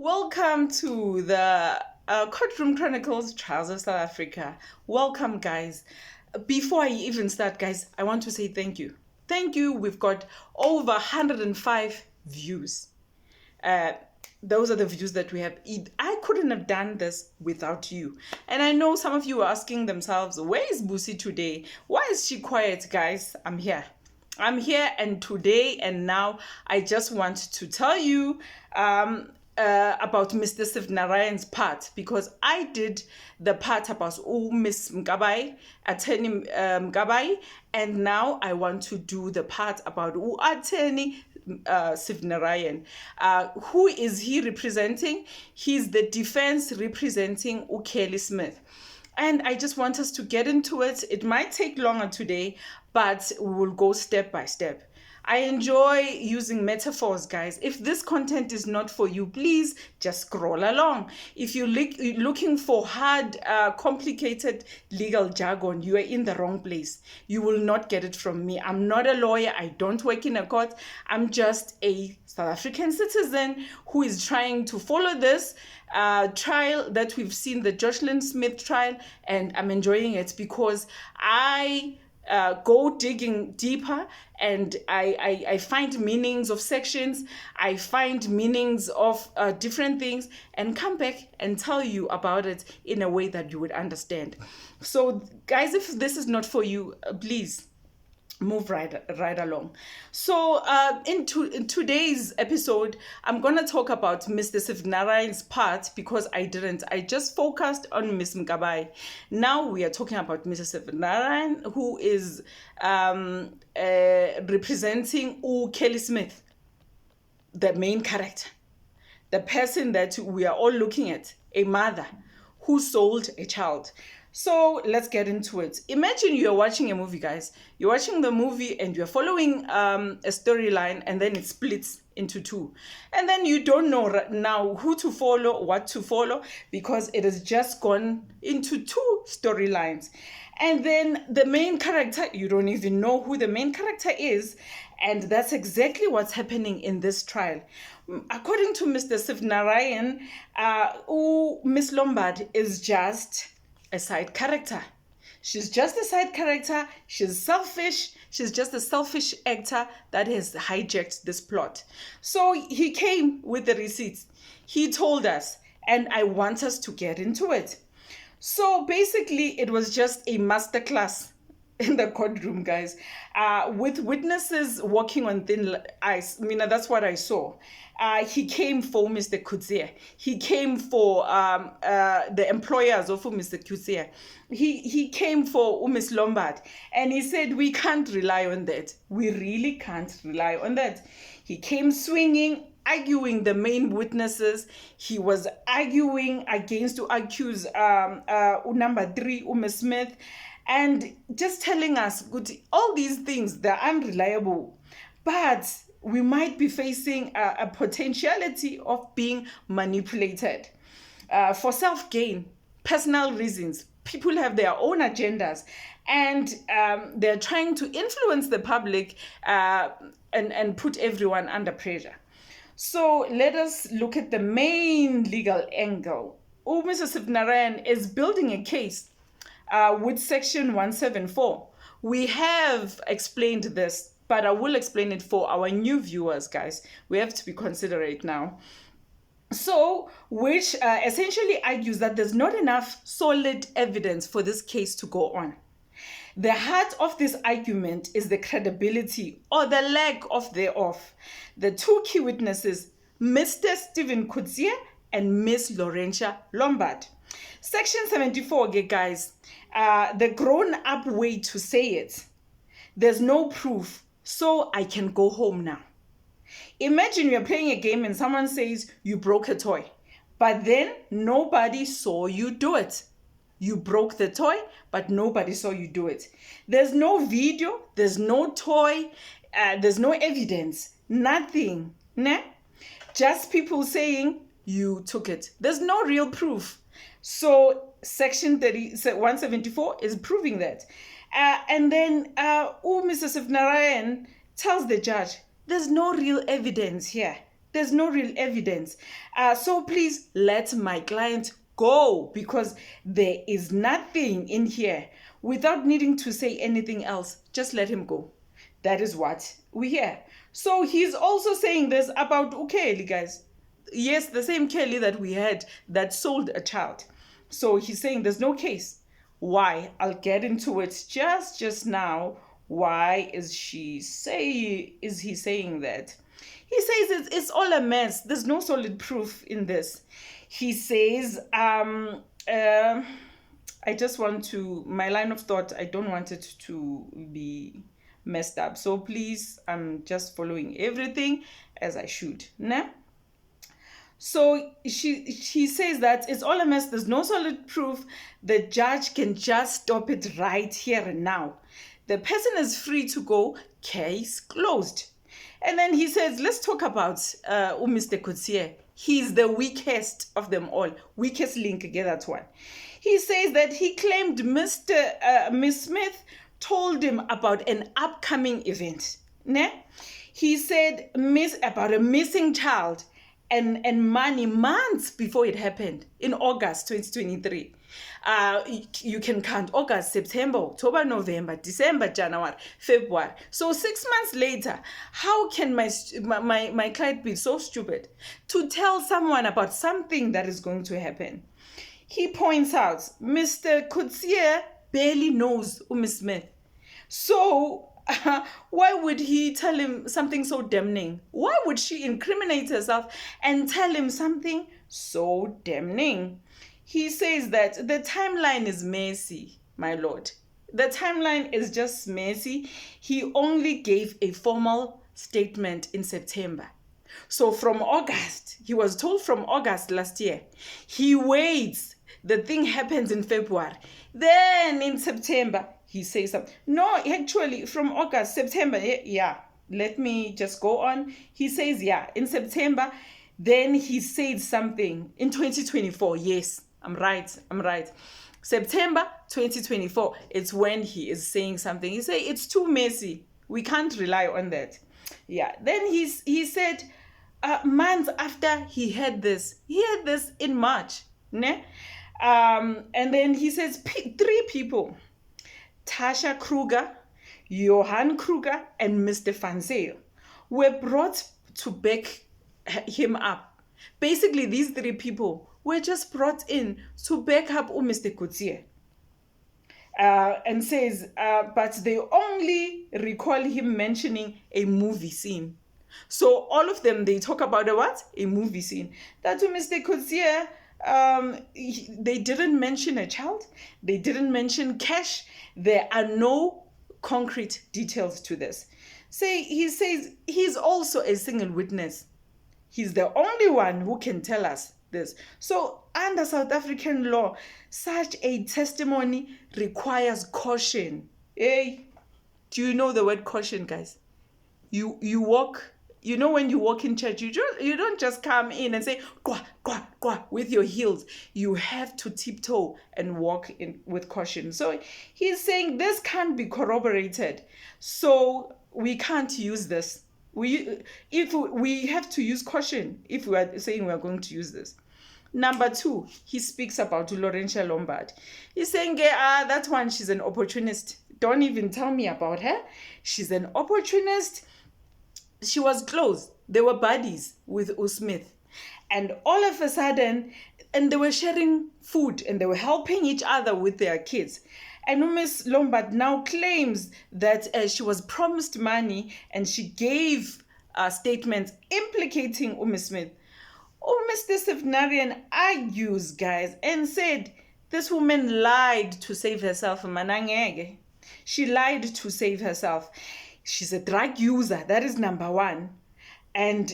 Welcome to the Courtroom Chronicles Trials of South Africa. Welcome, guys. Before I even start, guys, I want to say thank you. Thank you. We've got over 105 views. Those are the views that we have. I couldn't have done this without you. And I know some of you are asking themselves, where is Busi today? Why is she quiet, guys? I'm here. And today and now I just want to tell you about Mr. Sivnarayan's part, because I did the part about Miss Mkabai, attorney Mkabai, and now I want to do the part about attorney Sivnarayan. Who is he representing? He's the defense representing Kelly Smith. And I just want us to get into it. It might take longer today, but we will go step by step. I enjoy using metaphors, guys. If this content is not for you, please just scroll along. If you're looking for hard, complicated legal jargon, you are in the wrong place. You will not get it from me. I'm not a lawyer. I don't work in a court. I'm just a South African citizen who is trying to follow this trial that we've seen, the Jocelyn Smith trial, and I'm enjoying it because I go digging deeper, and I find meanings of sections, I find meanings of different things, and come back and tell you about it in a way that you would understand. So guys, if this is not for you, please move right along. So in today's episode, I'm gonna talk about Mr. Sivnarayan's part because I just focused on Miss Mkabai. Now we are talking about Mr. Sivnarayan, who is representing Kelly Smith, the main character, the person that we are all looking at, a mother who sold a child. So let's get into it. Imagine you're watching a movie, guys. You're watching the movie and you're following a storyline, and then it splits into two. And then you don't know now who to follow, what to follow, because it has just gone into two storylines. And then the main character, you don't even know who the main character is. And that's exactly what's happening in this trial. According to Mr. Sivnarayan, Miss Lombard is just a side character. She's just a side character. She's selfish. She's just a selfish actor that has hijacked this plot. So he came with the receipts. He told us, and I want us to get into it. So basically, it was just a masterclass in the courtroom, guys, with witnesses walking on thin ice. I mean, that's what I saw. He came for Mr. Coetzee. He came for the employers of Mr. Coetzee. He came for Miss Lombard. And he said, we can't rely on that. We really can't rely on that. He came swinging, arguing the main witnesses. He was arguing against to accuse number 3, Miss Smith, and just telling us, good, all these things, they're unreliable, but we might be facing a potentiality of being manipulated for self-gain, personal reasons. People have their own agendas, and they're trying to influence the public and put everyone under pressure. So let us look at the main legal angle. Mr. Sivnarayan is building a case with Section 174. We have explained this, but I will explain it for our new viewers, guys. We have to be considerate now. So, which essentially argues that there's not enough solid evidence for this case to go on. The heart of this argument is the credibility or the lack of thereof. The two key witnesses, Mr. Stephen Coetzee and Miss Laurentia Lombard. Section 74, okay, guys, the grown-up way to say it. There's no proof, so I can go home now. Imagine you're playing a game and someone says you broke a toy, but then nobody saw you do it. You broke the toy, but nobody saw you do it. There's no video, there's no toy, there's no evidence, nothing. Nah? Just people saying you took it. There's no real proof. So Section 174 is proving that. And then Mr. Sivnarayan tells the judge, there's no real evidence here. There's no real evidence. So please let my client go, because there is nothing in here. Without needing to say anything else, just let him go. That is what we hear. So he's also saying this about Ukeli, guys. Yes, the same Kelly that we had that sold a child. So he's saying there's no case. Why? I'll get into it just now. Why is he saying that? He says it's all a mess. There's no solid proof in this. He says, I just want to, my line of thought, I don't want it to be messed up. So please, I'm just following everything as I should. Nah? So she says that it's all a mess. There's no solid proof. The judge can just stop it right here and now. The person is free to go. Case closed. And then he says, let's talk about Mr. Coetzee. He's the weakest of them all. Weakest link, get that one. He says that he claimed Miss Smith told him about an upcoming event. Ne? He said about a missing child and money months before it happened in August 2023. You can count August, September, October, November, December, January, February. So 6 months later, how can my client be so stupid to tell someone about something that is going to happen? He points out Mr. Coetzee barely knows Miss Smith. So why would he tell him something so damning? Why would she incriminate herself and tell him something so damning? He says that the timeline is messy, my lord. The timeline is just messy. He only gave a formal statement in September. So from August, he was told from August last year. He waits. The thing happens in February. Then in September, he says something. No, actually, from August, September, yeah. Let me just go on. He says, yeah, in September. Then he said something in 2024. Yes, I'm right. September 2024, it's when he is saying something. He said, it's too messy. We can't rely on that. Yeah. Then he said, months after he had this in March. Ne? And then he says, 3 people, Tasha Kruger, Johan Kruger, and Mr. Van Zyl, were brought to back him up. Basically, these 3 people were just brought in to back up Mr. Coetzee. And says, but they only recall him mentioning a movie scene. So all of them, they talk about a movie scene. That to Mr. Coetzee, they didn't mention a child. They didn't mention cash. There are no concrete details to this. He says he's also a single witness. He's the only one who can tell us this. So under South African law, such a testimony requires caution. Hey, do you know the word caution, guys? You walk. You know, when you walk in church, you don't just come in and say, "Kwa, kwa, kwa," with your heels. You have to tiptoe and walk in with caution. So he's saying this can't be corroborated. So we can't use this. We have to use caution if we are saying we are going to use this. Number 2, he speaks about Laurentia Lombard. He's saying, that one, she's an opportunist. Don't even tell me about her. She's an opportunist. She was close. They were buddies with Smith. And all of a sudden, and they were sharing food and they were helping each other with their kids. And Miss Lombard now claims that she was promised money and she gave statements implicating Smith. Mr. Sivnarian argues, guys, and said this woman lied to save herself. Manangege. She lied to save herself. She's a drug user. That is number 1. And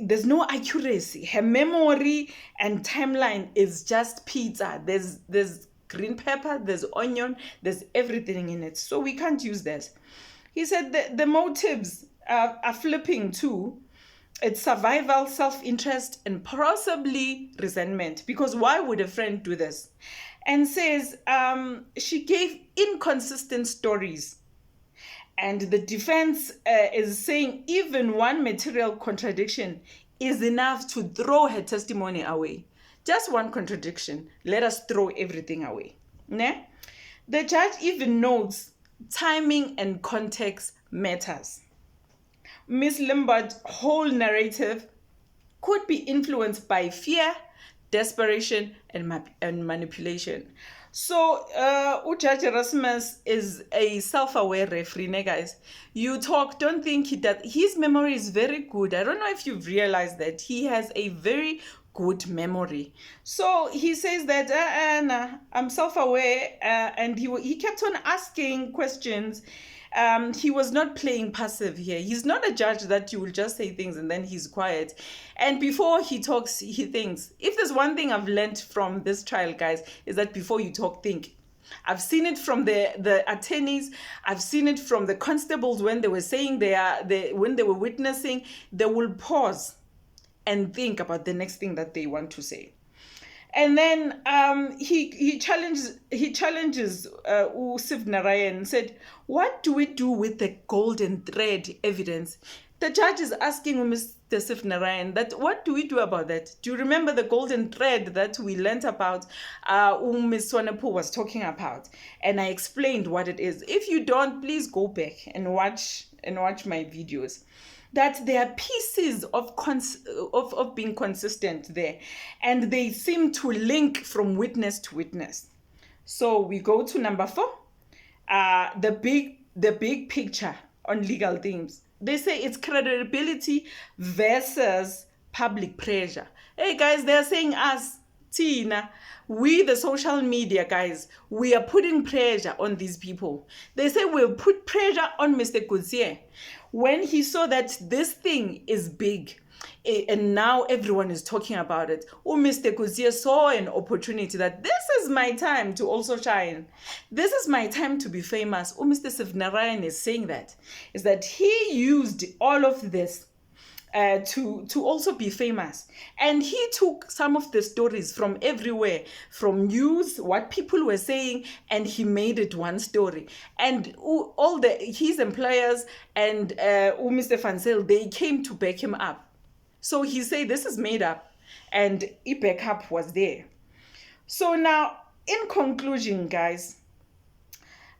there's no accuracy. Her memory and timeline is just pizza. There's green pepper, there's onion, there's everything in it. So we can't use this. He said the motives are flipping too. It's survival, self-interest, and possibly resentment. Because why would a friend do this? And says she gave inconsistent stories. And the defense is saying even one material contradiction is enough to throw her testimony away. Just one contradiction. Let us throw everything away. Ne? The judge even notes timing and context matters. Miss Lombard's whole narrative could be influenced by fear, desperation, and manipulation. So, Judge Erasmus is a self-aware referee, guys. You talk, don't think he does. His memory is very good. I don't know if you've realized that he has a very good memory. So he says that I'm self-aware, and he kept on asking questions. He was not playing passive here. He's not a judge that you will just say things and then he's quiet. And before he talks, he thinks. If there's one thing I've learned from this trial, guys, is that before you talk, think. I've seen it from the attorneys. I've seen it from the constables when they were saying when they were witnessing. They will pause and think about the next thing that they want to say. And then he challenges Siv Narayan and said, what do we do with the golden thread evidence? The judge is asking Mr. Siv Narayan that what do we do about that? Do you remember the golden thread that we learnt about, Ms. Swanepoel was talking about? And I explained what it is. If you don't, please go back and watch my videos. That there are pieces of being consistent there, and they seem to link from witness to witness. So we go to number 4, the big picture on legal themes. They say it's credibility versus public pressure. Hey guys, they're saying us, Tina, we the social media guys, we are putting pressure on these people. They say we'll put pressure on Mr. Coetzee. When he saw that this thing is big, and now everyone is talking about it, Mr. Coetzee saw an opportunity that this is my time to also shine. This is my time to be famous. Mr. Siv Narayan is saying that, is that he used all of this to also be famous. And he took some of the stories from everywhere, from news, what people were saying, and he made it one story. And all his employers and Mr. Van Zyl, they came to back him up. So he said this is made up, and a backup was there. So now, in conclusion, guys,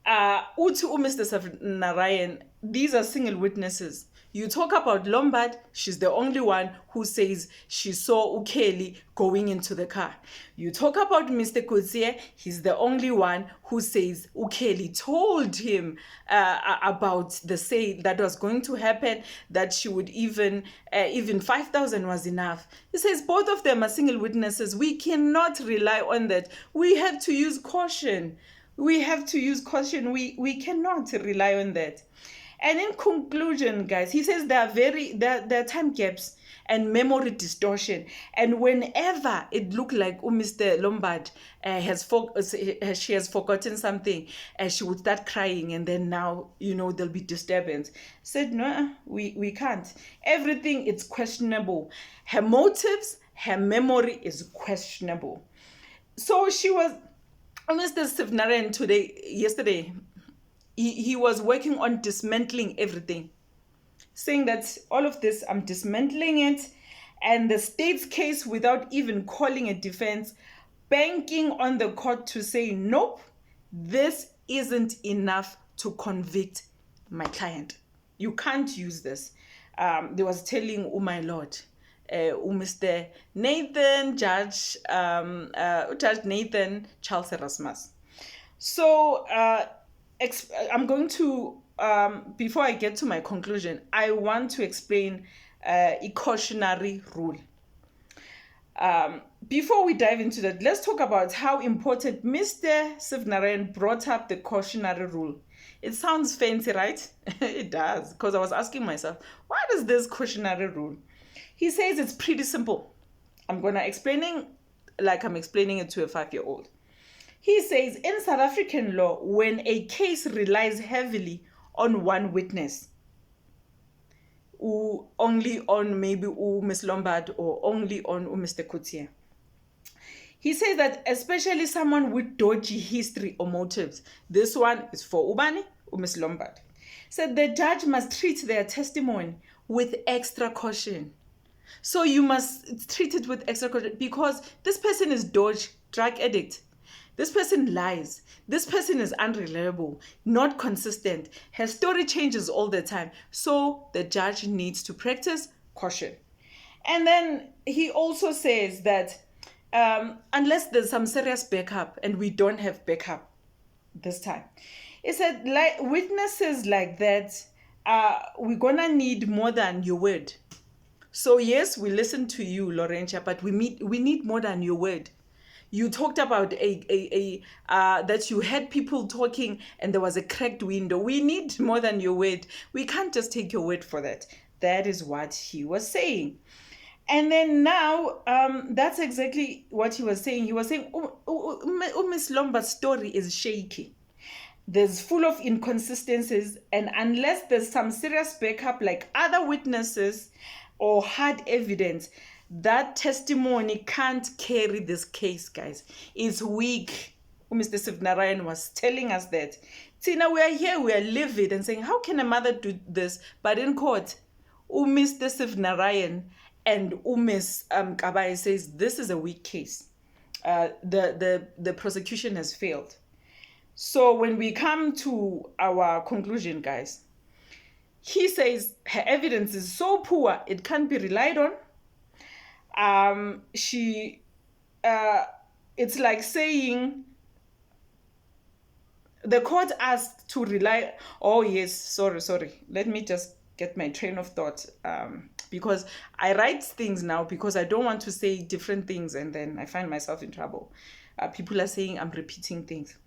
Mr. Siv Narayan, these are single witnesses. You talk about Lombard, she's the only one who says she saw Ukeli going into the car. You talk about Mr. Coetzee, he's the only one who says Ukeli told him about the sale that was going to happen, that she would even 5,000 was enough. He says both of them are single witnesses. We cannot rely on that. We have to use caution. We We cannot rely on that. And in conclusion, guys, he says there are time gaps and memory distortion. And whenever it looked like Mr. Lombard she has forgotten something, she would start crying, and then now, there'll be disturbance. Said, no, we can't. Everything is questionable. Her motives, her memory is questionable. So she was, Mr. Siv Narayan yesterday, he was working on dismantling everything, saying that all of this, I'm dismantling it, and the state's case without even calling a defense, banking on the court to say, nope, this isn't enough to convict my client. You can't use this. They was telling, my lord, Mr. Nathan, Judge Nathan Charles Erasmus. So, I'm going to, before I get to my conclusion, I want to explain a cautionary rule. Before we dive into that, let's talk about how important Mr. Siv Narayan brought up the cautionary rule. It sounds fancy, right? It does, because I was asking myself, what is this cautionary rule? He says it's pretty simple. I'm going to explaining like I'm explaining it to a 5-year-old. He says, in South African law, when a case relies heavily on one witness, only on maybe Ms. Lombard or only on Mr. Coetzee, he says that especially someone with dodgy history or motives, this one is for Ubani or Ms. Lombard, said the judge must treat their testimony with extra caution. So you must treat it with extra caution, because this person is dodge, drug addict. This person lies. This person is unreliable, not consistent. Her story changes all the time. So the judge needs to practice caution. And then he also says that unless there's some serious backup, and we don't have backup this time, he said, like witnesses like that, we're gonna need more than your word. So yes, we listen to you, Laurentia, but we need more than your word. You talked about that you had people talking and there was a cracked window. We need more than your word. We can't just take your word for that. That is what he was saying. And then now, that's exactly what he was saying. He was saying, Miss Lombard's story is shaky. There's full of inconsistencies, and unless there's some serious backup like other witnesses or hard evidence, that testimony can't carry this case, guys. It's weak. Mr. Sivnarayan was telling us that. Tina, we are here, we are livid and saying, how can a mother do this? But in court, Mr. Sivnarayan and Ms. Kabai says this is a weak case. The prosecution has failed. So when we come to our conclusion, guys, he says her evidence is so poor it can't be relied on. It's like saying the court asked to rely. Oh yes, sorry. Let me just get my train of thought, because I write things now because I don't want to say different things and then I find myself in trouble. People are saying I'm repeating things.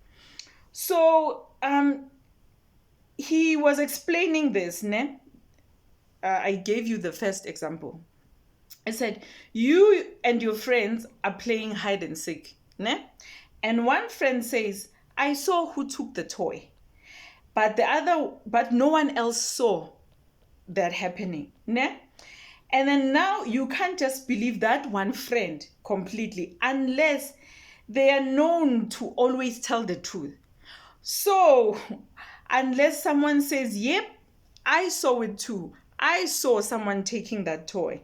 So he was explaining this, ne? I gave you the first example. I said, you and your friends are playing hide and seek, ne? And one friend says, I saw who took the toy, but no one else saw that happening, ne? And then now you can't just believe that one friend completely unless they are known to always tell the truth. So unless someone says, yep, I saw it too, I saw someone taking that toy,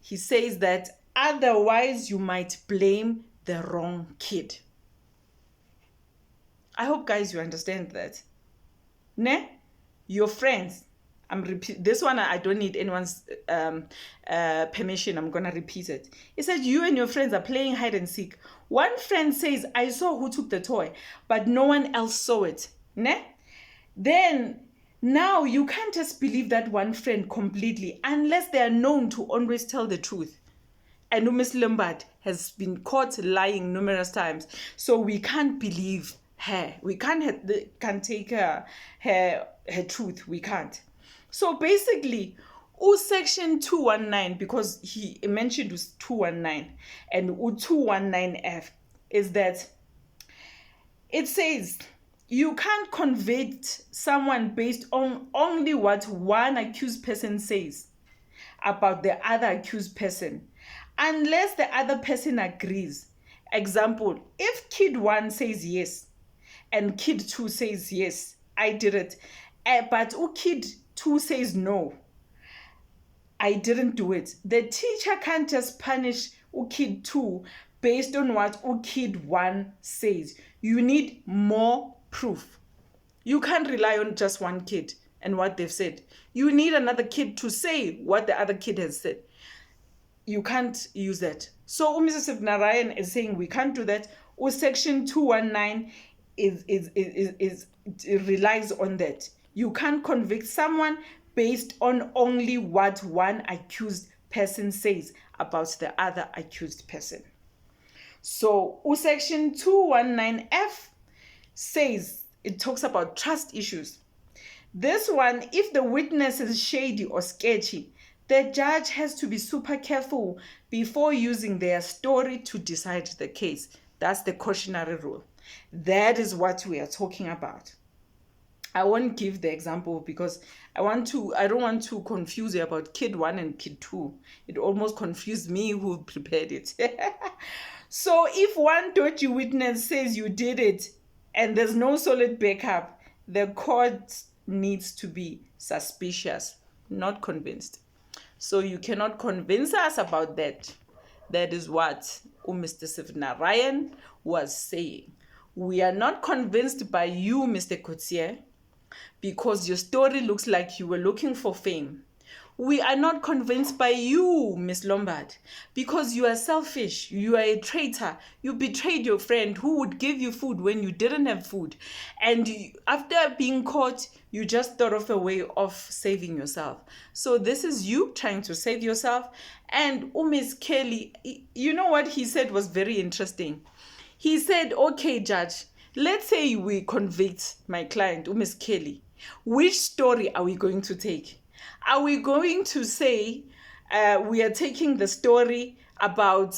he says that otherwise you might blame the wrong kid. I hope, guys, you understand that. Ne? Your friends, this one, I don't need anyone's permission. I'm going to repeat it. It says you and your friends are playing hide and seek. One friend says, I saw who took the toy, but no one else saw it. Ne? Then now you can't just believe that one friend completely unless they are known to always tell the truth. And Ms. Lombard has been caught lying numerous times. So we can't believe her. We can't take her truth. We can't. So basically, section 219, because he mentioned 219 and 219F, is that it says you can't convict someone based on only what one accused person says about the other accused person, unless the other person agrees. Example, if kid 1 says yes, and kid 2 says yes, I did it, but kid 2 says no, I didn't do it, the teacher can't just punish kid 2 based on what kid 1 says. You need more proof. You can't rely on just one kid and what they've said. You need another kid to say what the other kid has said. You can't use that. So Mr. Sivnarayan is saying we can't do that. Section 219 it relies on that. You can't convict someone based on only what one accused person says about the other accused person. So section 219F says, it talks about trust issues. This one, if the witness is shady or sketchy, the judge has to be super careful before using their story to decide the case. That's the cautionary rule. That is what we are talking about. I won't give the example because I don't want to confuse you about kid 1 and kid 2. It almost confused me who prepared it. So if one dodgy witness says you did it and there's no solid backup, the court needs to be suspicious, not convinced. So you cannot convince us about that. That is what Mr. Sivnarayan was saying. We are not convinced by you, Mr. Coetzee, because your story looks like you were looking for fame. We are not convinced by you, Miss Lombard, because you are selfish. You are a traitor. You betrayed your friend who would give you food when you didn't have food. And after being caught, you just thought of a way of saving yourself. So this is you trying to save yourself. And Miss Kelly, you know what he said was very interesting. He said, okay, judge, let's say we convict my client, Miss Kelly. Which story are we going to take? Are we going to say we are taking the story about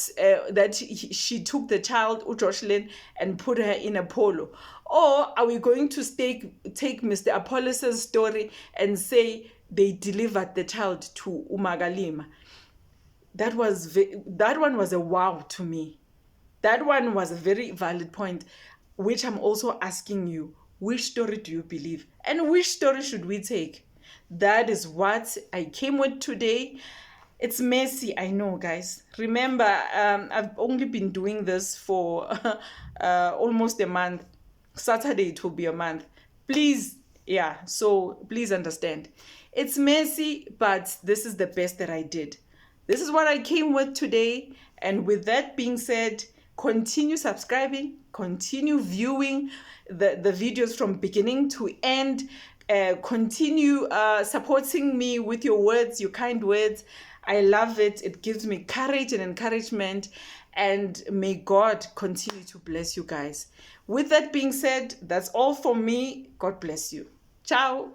that she took the child, Jocelyn, and put her in a polo? Or are we going to take Mr. Apollos' story and say they delivered the child to Umagalima? That one was a wow to me. That one was a very valid point, which I'm also asking you. Which story do you believe? And which story should we take? That is what I came with today. It's messy, I know, guys. Remember, I've only been doing this for almost a month. Saturday, it will be a month. Please, so please understand. It's messy, but this is the best that I did. This is what I came with today. And with that being said, continue subscribing, continue viewing the videos from beginning to end. Continue supporting me with your words, your kind words. I love it. It gives me courage and encouragement. And may God continue to bless you guys. With that being said, that's all for me. God bless you. Ciao.